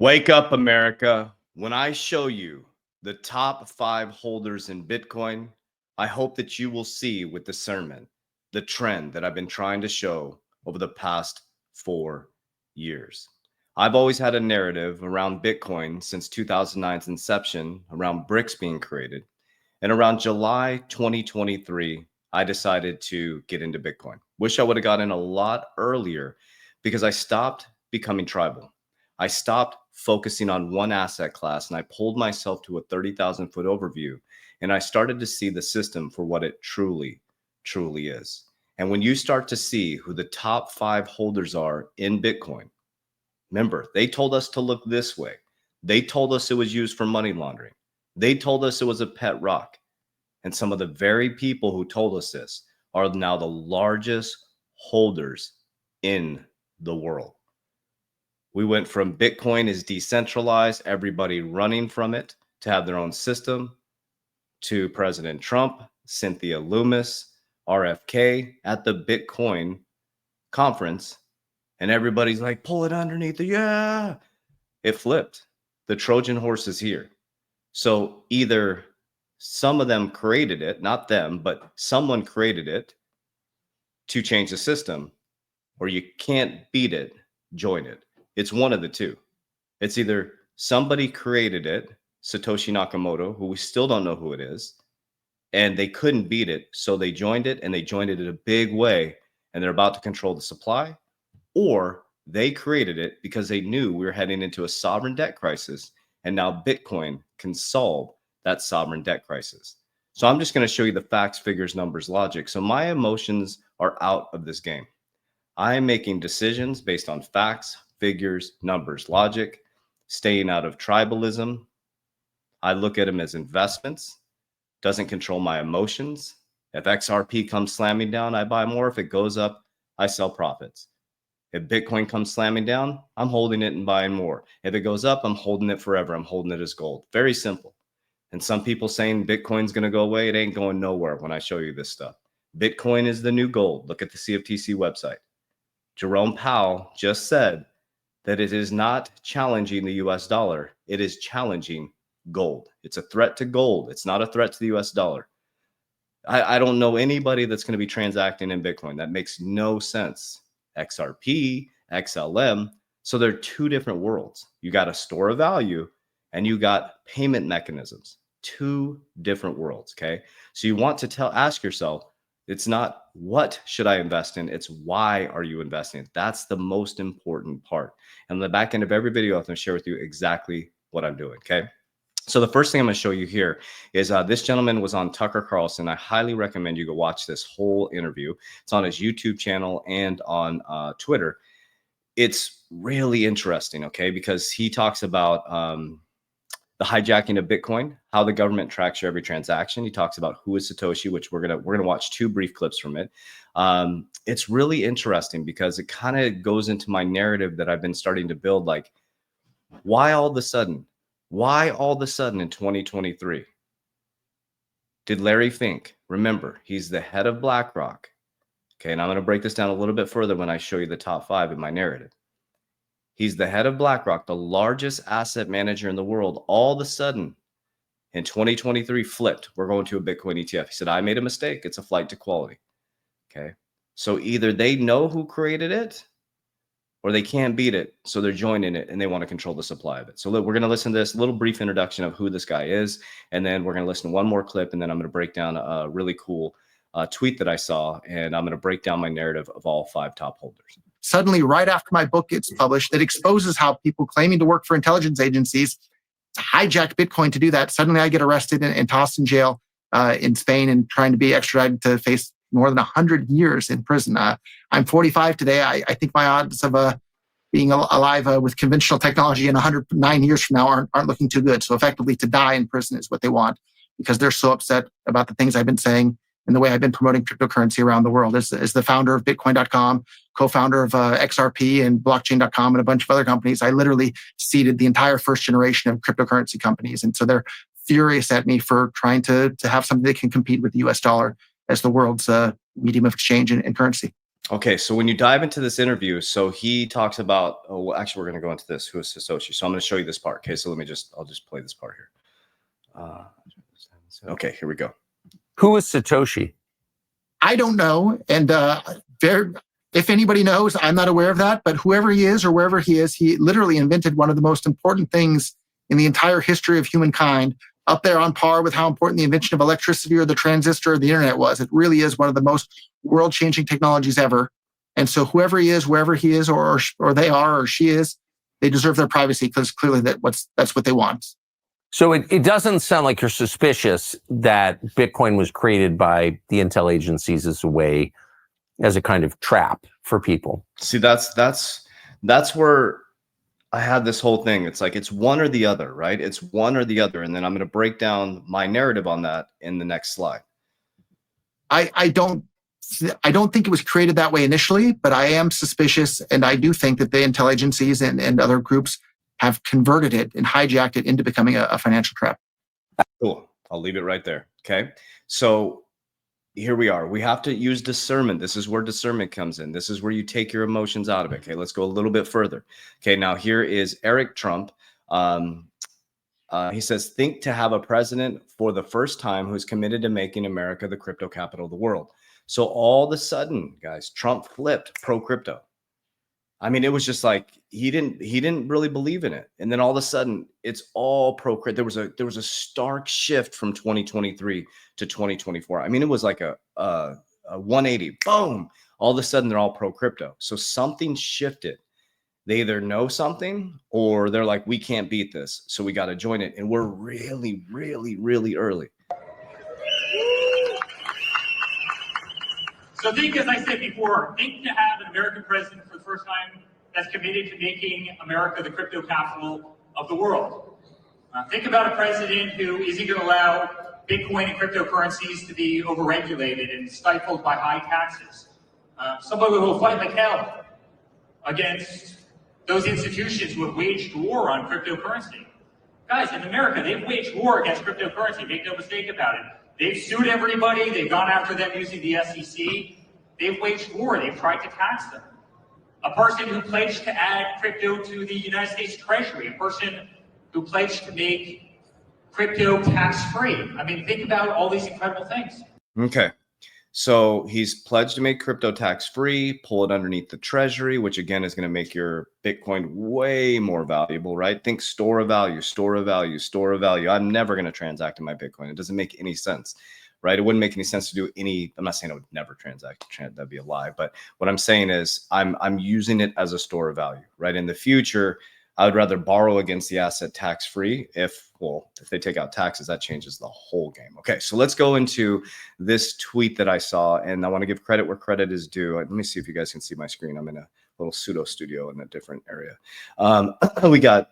Wake up, America. When I show you the top 5 holders in Bitcoin, I hope that you will see with discernment the trend that I've been trying to show over the past 4 years. I've always had a narrative around Bitcoin since 2009's inception, around bricks being created. And around July 2023, I decided to get into Bitcoin. Wish I would have got in a lot earlier because I stopped becoming tribal. I stopped focusing on one asset class and I pulled myself to a 30,000 foot overview. And I started to see the system for what it truly, truly is. And when you start to see who the top 5 holders are in Bitcoin, remember, they told us to look this way. They told us it was used for money laundering. They told us it was a pet rock. And some of the very people who told us this are now the largest holders in the world. We went from Bitcoin is decentralized, everybody running from it, to have their own system, to President Trump, Cynthia Loomis, RFK at the Bitcoin conference. And everybody's like, pull it underneath. Yeah. It flipped. The Trojan horse is here. So either some of them created it, not them, but someone created it to change the system, or you can't beat it, join it. It's one of the two. It's either somebody created it, Satoshi Nakamoto, who we still don't know who it is, and they couldn't beat it, so they joined it, and they joined it in a big way, and they're about to control the supply, or they created it because they knew we were heading into a sovereign debt crisis, and now Bitcoin can solve that sovereign debt crisis. So I'm just going to show you the facts, figures, numbers, logic. So my emotions are out of this game. I am making decisions based on facts, figures, numbers, logic, staying out of tribalism. I look at them as investments, doesn't control my emotions. If XRP comes slamming down, I buy more. If it goes up, I sell profits. If Bitcoin comes slamming down, I'm holding it and buying more. If it goes up, I'm holding it forever. I'm holding it as gold. Very simple. And some people saying Bitcoin's going to go away. It ain't going nowhere when I show you this stuff. Bitcoin is the new gold. Look at the CFTC website. Jerome Powell just said that it is not challenging the US dollar. It is challenging gold. It's a threat to gold. It's not a threat to the US dollar. I don't know anybody that's going to be transacting in Bitcoin. That makes no sense. XRP, XLM. So they're two different worlds. You got a store of value and you got payment mechanisms. Two different worlds. Okay. So you want to ask yourself, it's not what should I invest in? It's why are you investing? That's the most important part. And on the back end of every video, I'm going to share with you exactly what I'm doing. Okay. So the first thing I'm going to show you here is this gentleman was on Tucker Carlson. I highly recommend you go watch this whole interview. It's on his YouTube channel and on Twitter. It's really interesting, okay, because he talks about the hijacking of Bitcoin, how the government tracks your every transaction. He talks about who is Satoshi, which we're gonna watch 2 brief clips from it. It's really interesting because it kind of goes into my narrative that I've been starting to build. Like, why all of a sudden in 2023 did Larry Fink, remember, he's the head of BlackRock. Okay, and I'm going to break this down a little bit further when I show you the top 5 in my narrative. He's the head of BlackRock, the largest asset manager in the world. All of a sudden, in 2023, flipped. We're going to a Bitcoin ETF. He said, I made a mistake. It's a flight to quality. Okay, so either they know who created it or they can't beat it, so they're joining it and they want to control the supply of it. So look, we're going to listen to this little brief introduction of who this guy is, and then we're going to listen to one more clip, and then I'm going to break down a really cool tweet that I saw, and I'm going to break down my narrative of all 5 top holders. Suddenly, right after my book gets published, that exposes how people claiming to work for intelligence agencies hijack Bitcoin to do that. Suddenly, I get arrested and tossed in jail in Spain and trying to be extradited to face more than 100 years in prison. I'm 45 today. I think my odds of being alive with conventional technology in 109 years from now aren't looking too good. So effectively, to die in prison is what they want because they're so upset about the things I've been saying and the way I've been promoting cryptocurrency around the world. As the founder of Bitcoin.com, co-founder of Xrp and Blockchain.com and a bunch of other companies, I literally seeded the entire first generation of cryptocurrency companies. And so they're furious at me for trying to have something that can compete with the US dollar as the world's medium of exchange and currency. Okay, so when you dive into this interview, so he talks about, oh, well, actually, we're going to go into this. Who is Satoshi? So I'm going to show you this part. Okay, so I'll just play this part here. Okay, here we go. Who is Satoshi? I don't know. And if anybody knows, I'm not aware of that. But whoever he is or wherever he is, he literally invented one of the most important things in the entire history of humankind, up there on par with how important the invention of electricity or the transistor or the internet was. It really is one of the most world-changing technologies ever. And so whoever he is, wherever he is, or they are, or she is, they deserve their privacy, because clearly that's what they want. So it doesn't sound like you're suspicious that Bitcoin was created by the intel agencies as a kind of trap for people. See, that's where I had this whole thing. It's like, it's one or the other, right? It's one or the other. And then I'm going to break down my narrative on that in the next slide. I don't think it was created that way initially, but I am suspicious. And I do think that the intel agencies and other groups have converted it and hijacked it into becoming a financial trap. Cool. I'll leave it right there. Okay. So here we are. We have to use discernment. This is where discernment comes in. This is where you take your emotions out of it. Okay. Let's go a little bit further. Okay. Now here is Eric Trump. He says, think to have a president for the first time who's committed to making America the crypto capital of the world. So all of a sudden, guys, Trump flipped pro crypto. I mean, it was just like he didn't really believe in it, and then all of a sudden, it's all pro crypto. There was a stark shift from 2023 to 2024. I mean, it was like a 180. Boom! All of a sudden, they're all pro crypto. So something shifted. They either know something, or they're like, we can't beat this, so we got to join it. And we're really, really, really early. So think, as I said before, think to have an American president for the first time that's committed to making America the crypto capital of the world. Think about a president who isn't going to allow Bitcoin and cryptocurrencies to be overregulated and stifled by high taxes. Somebody who will fight like hell against those institutions who have waged war on cryptocurrency. Guys, in America, they've waged war against cryptocurrency. Make no mistake about it. They've sued everybody. They've gone after them using the SEC. They've waged war. They've tried to tax them. A person who pledged to add crypto to the United States Treasury. A person who pledged to make crypto tax-free. I mean, think about all these incredible things. Okay. So he's pledged to make crypto tax-free, pull it underneath the treasury, which again is going to make your Bitcoin way more valuable, right? Think store of value, store of value, store of value. I'm never going to transact in my Bitcoin. It doesn't make any sense, right? It wouldn't make any sense to do any, I'm not saying I would never transact, that'd be a lie. But what I'm saying is I'm using it as a store of value, right? In the future, I would rather borrow against the asset tax-free. If they take out taxes, that changes the whole game. Okay, so let's go into this tweet that I saw, and I want to give credit where credit is due. Let me see if you guys can see my screen. I'm in a little pseudo studio in a different area.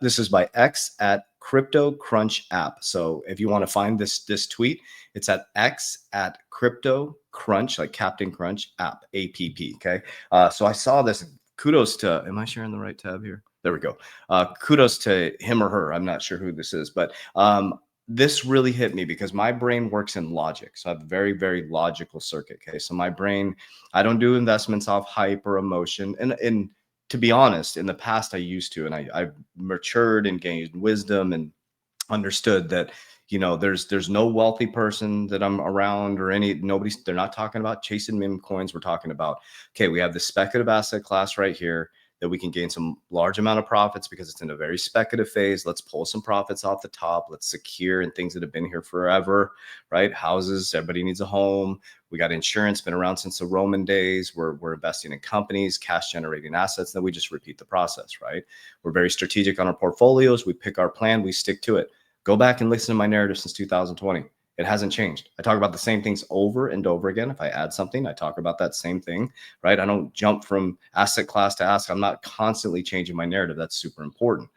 This is by X at Crypto Crunch app. So if you want to find this tweet, it's at X at Crypto Crunch, like Captain Crunch app, APP. Okay, so I saw this. Kudos to, am I sharing the right tab here? There we go. Kudos to him or her. I'm not sure who this is, but this really hit me because my brain works in logic. So I have a very, very logical circuit. Okay. So my brain, I don't do investments off hype or emotion. And to be honest, in the past I used to, and I matured and gained wisdom and understood that, you know, there's no wealthy person that I'm around or they're not talking about chasing meme coins. We're talking about, okay, we have the speculative asset class right here that we can gain some large amount of profits because it's in a very speculative phase. Let's pull some profits off the top. Let's secure in things that have been here forever, right? Houses, everybody needs a home. We got insurance, been around since the Roman days. We're investing in companies, cash generating assets. Then we just repeat the process, right? We're very strategic on our portfolios. We pick our plan, we stick to it. Go back and listen to my narrative since 2020. It hasn't changed. I talk about the same things over and over again. If I add something, I talk about that same thing, right? I don't jump from asset class to asset. I'm not constantly changing my narrative. That's super important.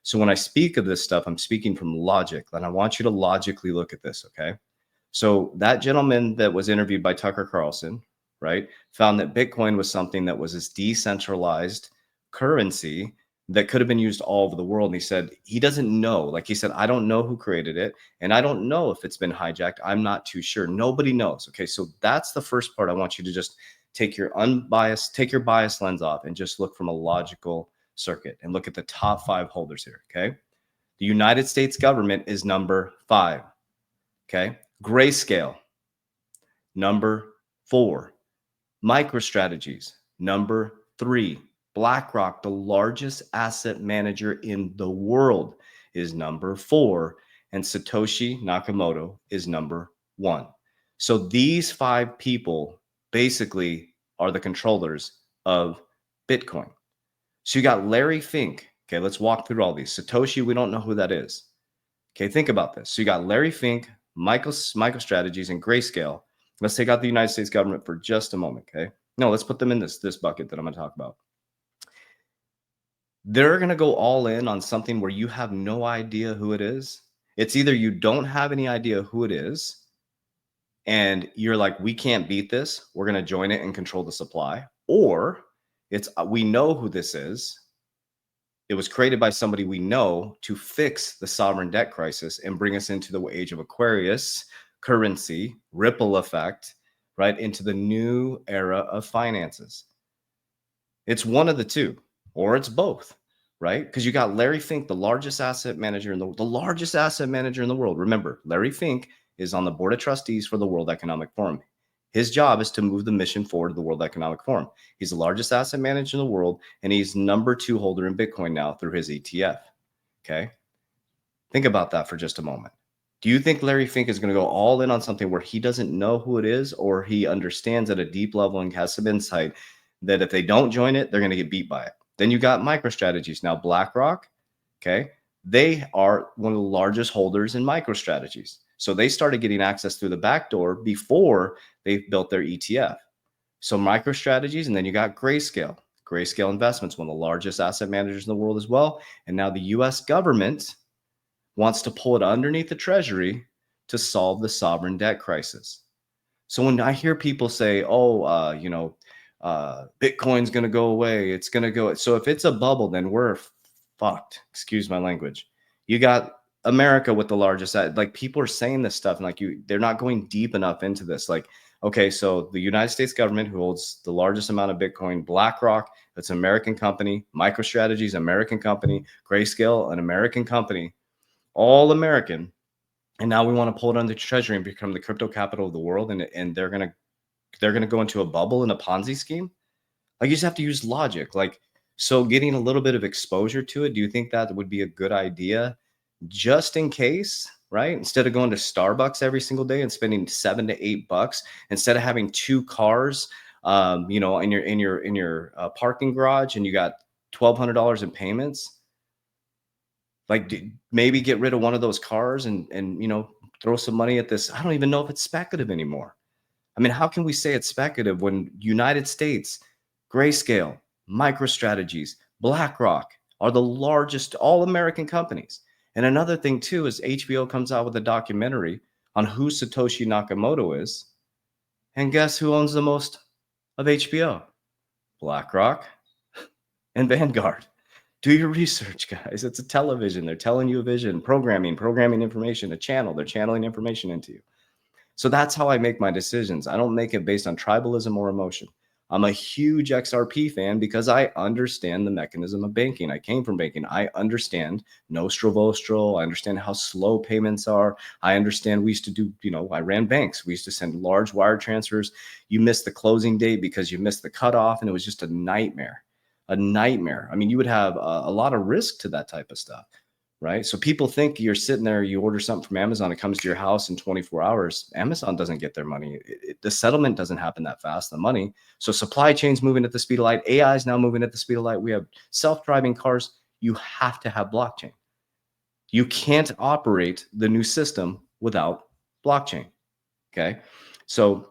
So when I speak of this stuff, I'm speaking from logic, and I want you to logically look at this, okay? So that gentleman that was interviewed by Tucker Carlson, right, found that Bitcoin was something that was this decentralized currency that could have been used all over the world. And he said, he doesn't know. Like he said, I don't know who created it. And I don't know if it's been hijacked. I'm not too sure. Nobody knows. Okay. So that's the first part I want you to just take your bias lens off and just look from a logical circuit and look at the top 5 holders here. Okay. The United States government is number 5. Okay. Grayscale, number 4. MicroStrategies, number 3. BlackRock, the largest asset manager in the world, is number 4. And Satoshi Nakamoto is number 1. So these 5 people basically are the controllers of Bitcoin. So you got Larry Fink. Okay, let's walk through all these. Satoshi, we don't know who that is. Okay, think about this. So you got Larry Fink, MicroStrategies, and Grayscale. Let's take out the United States government for just a moment, okay? No, let's put them in this bucket that I'm going to talk about. They're going to go all in on something where you have no idea who it is. It's either you don't have any idea who it is, and you're like, we can't beat this, we're going to join it and control the supply, or it's we know who this is. It was created by somebody we know to fix the sovereign debt crisis and bring us into the age of Aquarius, currency, ripple effect, right, into the new era of finances. It's one of the two, or it's both, right? Because you got Larry Fink, the largest asset manager in the largest asset manager in the world. Remember, Larry Fink is on the board of trustees for the World Economic Forum. His job is to move the mission forward to the World Economic Forum. He's the largest asset manager in the world, and he's number 2 holder in Bitcoin now through his ETF. Okay. Think about that for just a moment. Do you think Larry Fink is going to go all in on something where he doesn't know who it is, or he understands at a deep level and has some insight that if they don't join it, they're going to get beat by it? Then you got MicroStrategies. Now, BlackRock, okay, they are one of the largest holders in MicroStrategies. So they started getting access through the back door before they built their ETF. So MicroStrategies, and then you got Grayscale. Grayscale Investments, one of the largest asset managers in the world as well. And now the US government wants to pull it underneath the treasury to solve the sovereign debt crisis. So when I hear people say, Bitcoin's going to go away, it's going to go. So if it's a bubble, then we're fucked. Excuse my language. You got America with the largest, like people are saying this stuff and like they're not going deep enough into this. Like, okay, so the United States government, who holds the largest amount of Bitcoin, BlackRock, that's an American company, MicroStrategies, American company, Grayscale, an American company, all American. And now we want to pull it under the treasury and become the crypto capital of the world. And they're going to go into a bubble in a Ponzi scheme. Like, you just have to use logic. Like, so getting a little bit of exposure to it, do you think that would be a good idea? Just in case, right? Instead of going to Starbucks every single day and spending $7 to $8, instead of having 2 cars, in your parking garage, and you got $1,200 in payments, like maybe get rid of one of those cars and throw some money at this. I don't even know if it's speculative anymore. I mean, how can we say it's speculative when United States, Grayscale, MicroStrategies, BlackRock are the largest all American companies? And another thing too is HBO comes out with a documentary on who Satoshi Nakamoto is. And guess who owns the most of HBO? BlackRock and Vanguard. Do your research, guys. It's a television. They're telling you a vision, programming information, a channel. They're channeling information into you. So that's how I make my decisions. I don't make it based on tribalism or emotion. I'm a huge XRP fan because I understand the mechanism of banking. I came from banking. I understand nostro vostro. I understand how slow payments are. I understand we used to do, I ran banks. We used to send large wire transfers. You missed the closing date because you missed the cutoff, and it was just a nightmare. A nightmare. I mean, you would have a lot of risk to that type of stuff. Right? So people think you're sitting there, you order something from Amazon, it comes to your house in 24 hours. Amazon doesn't get their money. The settlement doesn't happen that fast, the money. So supply chain's moving at the speed of light. AI is now moving at the speed of light. We have self-driving cars. You have to have blockchain. You can't operate the new system without blockchain. Okay. So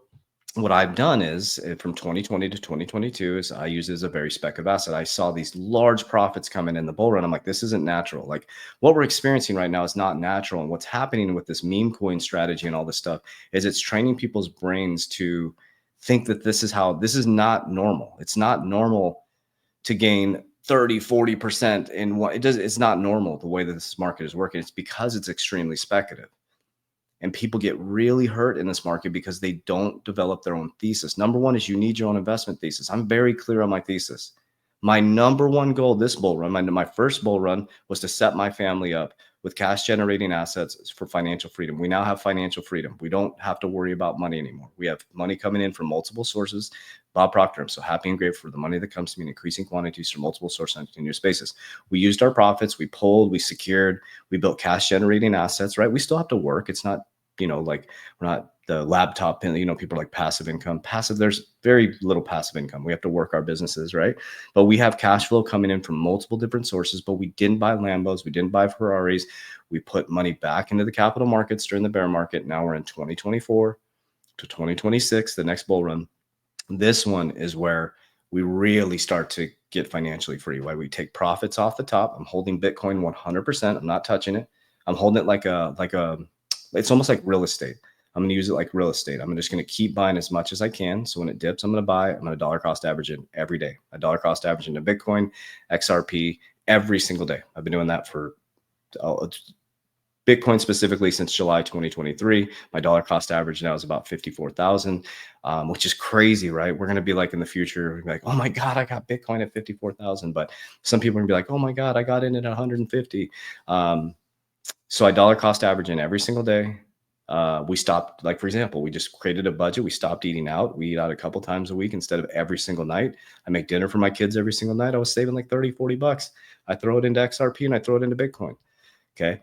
what I've done is from 2020 to 2022 is I use it as a very speculative asset. I saw these large profits coming in the bull run. I'm like, this isn't natural. Like, what we're experiencing right now is not natural. And what's happening with this meme coin strategy and all this stuff is it's training people's brains to think that this is not normal. It's not normal to gain 30, 40% in what it's not normal the way that this market is working. It's because it's extremely speculative. And people get really hurt in this market because they don't develop their own thesis. Number one is you need your own investment thesis. I'm very clear on my thesis. My number one goal this bull run, my first bull run, was to set my family up with cash generating assets for financial freedom. We now have financial freedom. We don't have to worry about money anymore. We have money coming in from multiple sources. Bob Proctor, I'm so happy and grateful for the money that comes to me in increasing quantities from multiple sources on continuous basis. We used our profits, we pulled, we secured, we built cash generating assets, right? We still have to work. It's not, like we're not the laptop, people are like passive income. There's very little passive income. We have to work our businesses, right? But we have cash flow coming in from multiple different sources, but we didn't buy Lambos. We didn't buy Ferraris. We put money back into the capital markets during the bear market. Now we're in 2024 to 2026, the next bull run. This one is where we really start to get financially free. Why we take profits off the top. I'm holding Bitcoin 100%. I'm not touching it. I'm holding it like it's almost like real estate. I'm going to use it like real estate. I'm just going to keep buying as much as I can. So when it dips, I'm going to buy. I'm going to dollar cost average it every day. I dollar cost average into Bitcoin, XRP every single day. I've been doing that for Bitcoin specifically since July 2023. My dollar cost average now is about 54,000, which is crazy, right? We're going to be like in the future, like, oh my God, I got Bitcoin at 54,000. But some people are going to be like, oh my God, I got in at 150. So I dollar cost average in every single day. We stopped, like, for example, we just created a budget. We stopped eating out. We eat out a couple times a week instead of every single night. I make dinner for my kids every single night. I was saving like 30, 40 bucks. I throw it into XRP and I throw it into Bitcoin. Okay.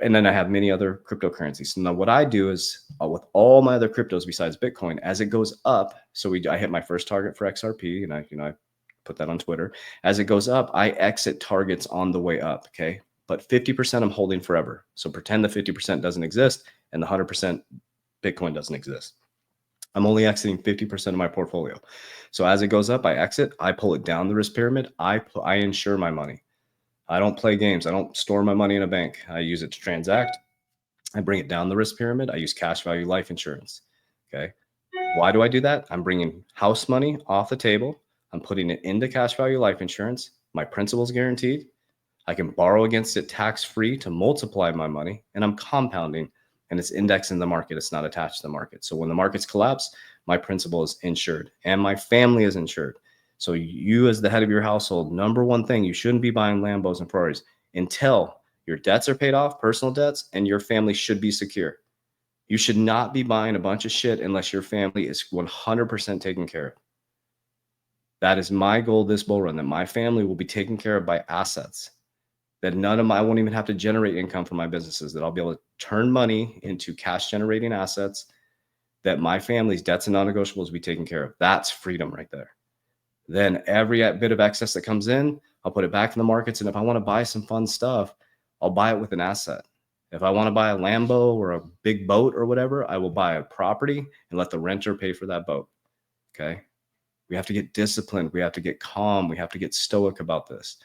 And then I have many other cryptocurrencies. So now what I do is with all my other cryptos besides Bitcoin, as it goes up, I hit my first target for XRP and I put that on Twitter. As it goes up, I exit targets on the way up. Okay. But 50% I'm holding forever. So pretend the 50% doesn't exist and the 100% Bitcoin doesn't exist. I'm only exiting 50% of my portfolio. So as it goes up, I exit, I pull it down the risk pyramid. I insure my money. I don't play games. I don't store my money in a bank. I use it to transact. I bring it down the risk pyramid. I use cash value life insurance. Okay. Why do I do that? I'm bringing house money off the table. I'm putting it into cash value life insurance. My principal is guaranteed. I can borrow against it tax-free to multiply my money, and I'm compounding, and it's indexed in the market. It's not attached to the market. So when the markets collapse, my principal is insured and my family is insured. So you, as the head of your household, number one thing, you shouldn't be buying Lambos and Ferraris until your debts are paid off, personal debts, and your family should be secure. You should not be buying a bunch of shit unless your family is 100% taken care of. That is my goal this bull run, that my family will be taken care of by assets. That I won't even have to generate income from my businesses, that I'll be able to turn money into cash generating assets, that my family's debts and non-negotiables will be taken care of. That's freedom right there. Then every bit of excess that comes in, I'll put it back in the markets. And if I want to buy some fun stuff, I'll buy it with an asset. If I want to buy a Lambo or a big boat or whatever, I will buy a property and let the renter pay for that boat. Okay. We have to get disciplined. We have to get calm. We have to get stoic about this.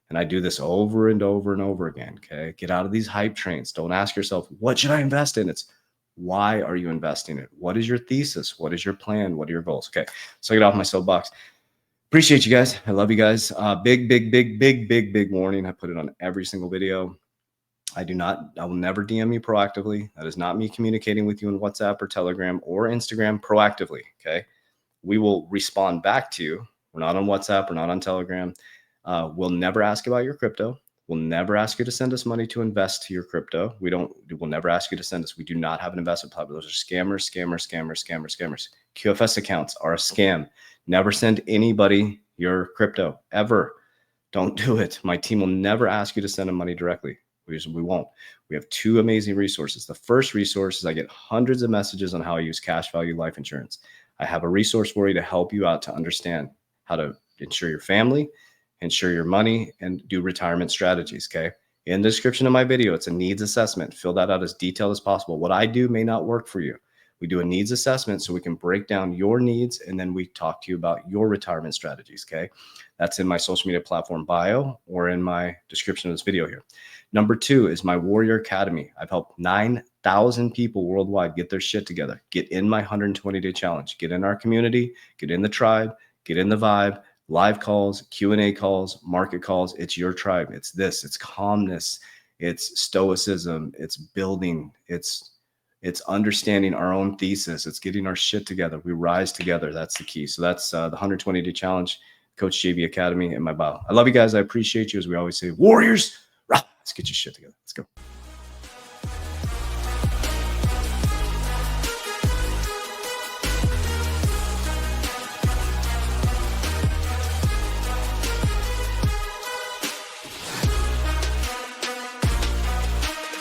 And I do this over and over and over again. Okay. Get out of these hype trains. Don't ask yourself, what should I invest in? It's why are you investing it? What is your thesis? What is your plan? What are your goals? Okay. So I get off my soapbox. Appreciate you guys. I love you guys. Big warning. I put it on every single video. I will never DM you proactively. That is not me communicating with you in WhatsApp or Telegram or Instagram proactively. Okay. We will respond back to you. We're not on WhatsApp. We're not on Telegram. We'll never ask about your crypto. We'll never ask you to send us money to invest to your crypto. We'll never ask you to send us. We do not have an investment platform. Those are scammers. QFS accounts are a scam. Never send anybody your crypto ever. Don't do it. My team will never ask you to send them money directly. We won't. We have two amazing resources. The first resource is I get hundreds of messages on how I use cash value life insurance. I have a resource for you to help you out to understand how to insure your family, insure your money, and do retirement strategies. Okay. In the description of my video, it's a needs assessment. Fill that out as detailed as possible. What I do may not work for you. We do a needs assessment so we can break down your needs, and then we talk to you about your retirement strategies. Okay. That's in my social media platform bio or in my description of this video here. Number two is my Warrior Academy. I've helped 9,000 people worldwide get their shit together. Get in my 120-day challenge. Get in our community. Get in the tribe. Get in the vibe. Live calls, Q&A calls, market calls. It's your tribe. It's this. It's calmness. It's stoicism. It's building. It's It's understanding our own thesis. It's getting our shit together. We rise together. That's the key. So that's the 120-day challenge, Coach JV Academy in my bio. I love you guys. I appreciate you. As we always say, Warriors, rah, let's get your shit together. Let's go.